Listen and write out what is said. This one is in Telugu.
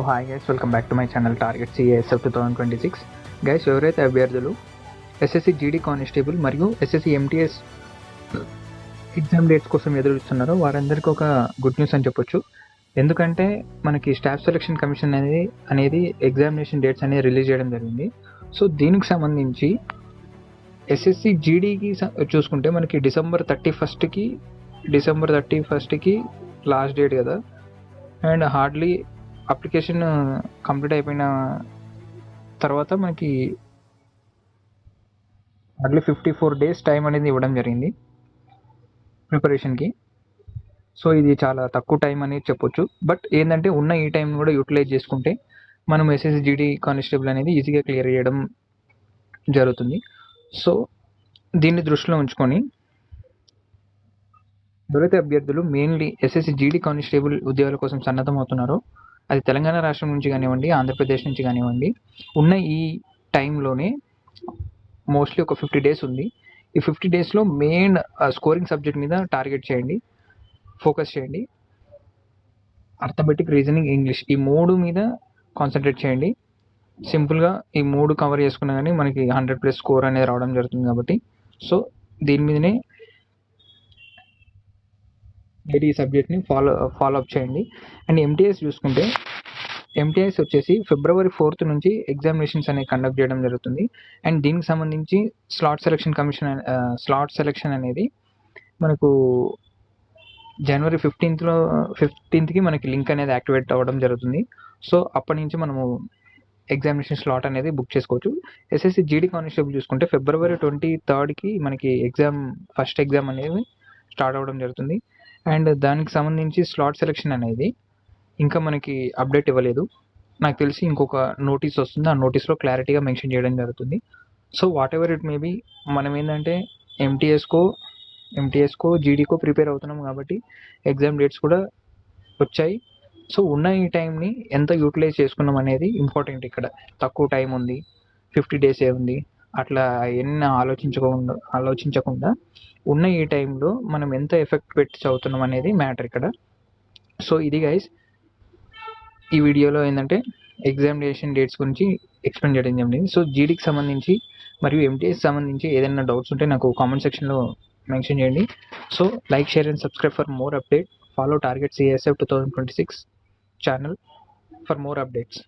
Hi guys, welcome back to my channel target CSF 2026. Guys, ఎవరైతే అభ్యర్థులు ఎస్ఎస్సి జీడీ కానిస్టేబుల్ మరియు ఎస్ఎస్సి ఎంటీఎస్ ఎగ్జామ్ డేట్స్ కోసం ఎదురు చూస్తున్నారో వారందరికీ ఒక గుడ్ న్యూస్ అని చెప్పొచ్చు. ఎందుకంటే మనకి స్టాఫ్ సెలక్షన్ కమిషన్ అనేది ఎగ్జామినేషన్ డేట్స్ అనేది రిలీజ్ చేయడం జరిగింది. సో దీనికి సంబంధించి ఎస్ఎస్సి జీడీకి చూసుకుంటే మనకి డిసెంబర్ 31కి లాస్ట్ డేట్ కదా, అండ్ హార్డ్లీ అప్లికేషన్ కంప్లీట్ అయిపోయిన తర్వాత మనకి హార్డ్లీ 54 days టైం అనేది ఇవ్వడం జరిగింది ప్రిపరేషన్కి. సో ఇది చాలా తక్కువ టైం అనేది చెప్పొచ్చు. బట్ ఏంటంటే ఉన్న ఈ టైం కూడా యూటిలైజ్ చేసుకుంటే మనం ఎస్ఎస్సి జీడీ కానిస్టేబుల్ అనేది ఈజీగా క్లియర్ చేయడం జరుగుతుంది. సో దీన్ని దృష్టిలో ఉంచుకొని ఎవరైతే అభ్యర్థులు మెయిన్లీ ఎస్ఎస్సి జీడీ కానిస్టేబుల్ ఉద్యోగాల కోసం సన్నద్ధమవుతున్నారో, అది తెలంగాణ రాష్ట్రం నుంచి కానివ్వండి, ఆంధ్రప్రదేశ్ నుంచి కానివ్వండి, ఉన్న ఈ టైంలోనే మోస్ట్లీ ఒక 50 days ఉంది. ఈ 50 daysలో మెయిన్ స్కోరింగ్ సబ్జెక్ట్ మీద టార్గెట్ చేయండి, ఫోకస్ చేయండి. అర్థమెటిక్, రీజనింగ్, ఇంగ్లీష్ ఈ 3 మీద కాన్సన్ట్రేట్ చేయండి. సింపుల్గా ఈ 3 కవర్ చేసుకున్నా కానీ మనకి 100+ స్కోర్ అనేది రావడం జరుగుతుంది కాబట్టి, సో దీని మీదనే ఈ సబ్జెక్ట్ని ఫాలో అప్ చేయండి. అండ్ ఎంటీఎస్ చూసుకుంటే ఎంటీఎస్ వచ్చేసి February 4th నుంచి ఎగ్జామినేషన్స్ అనేవి కండక్ట్ చేయడం జరుగుతుంది. అండ్ దీనికి సంబంధించి స్లాట్ సెలక్షన్ అనేది మనకు January 15th మనకి లింక్ అనేది యాక్టివేట్ అవ్వడం జరుగుతుంది. సో అప్పటి నుంచి మనము ఎగ్జామినేషన్ స్లాట్ అనేది బుక్ చేసుకోవచ్చు. ఎస్ఎస్సి జీడీ కానిస్టేబుల్ చూసుకుంటే February 23rd మనకి ఫస్ట్ ఎగ్జామ్ అనేది స్టార్ట్ అవ్వడం జరుగుతుంది. అండ్ దానికి సంబంధించి స్లాట్ సెలెక్షన్ అనేది ఇంకా మనకి అప్డేట్ ఇవ్వలేదు. నాకు తెలిసి ఇంకొక నోటీస్ వస్తుంది, ఆ నోటీస్లో క్లారిటీగా మెన్షన్ చేయడం జరుగుతుంది. So what ever it maybe, మనం ఏంటంటే ఎంటీఎస్కో జీడీకో ప్రిపేర్ అవుతున్నాం కాబట్టి ఎగ్జామ్ డేట్స్ కూడా వచ్చాయి. సో ఉన్న ఈ టైంని ఎంత యూటిలైజ్ చేసుకున్నాం అనేది ఇంపార్టెంట్. ఇక్కడ తక్కువ టైం ఉంది, 50 days ఉంది, అట్లా ఎన్ని ఆలోచించకుండా ఉన్న ఈ టైంలో మనం ఎంత ఎఫెక్ట్ పెట్టి చదువుతున్నాం అనేది మ్యాటర్ ఇక్కడ. సో ఇది గైస్, ఈ వీడియోలో ఏంటంటే ఎగ్జామినేషన్ డేట్స్ గురించి ఎక్స్ప్లెయిన్ చేయడం జరిగింది. సో జీడీకి సంబంధించి మరియు ఎంటీఎస్ సంబంధించి ఏదైనా డౌట్స్ ఉంటే నాకు కామెంట్ సెక్షన్లో మెన్షన్ చేయండి. So like, share and subscribe for more update. Follow target CSF 2026 channel for more updates.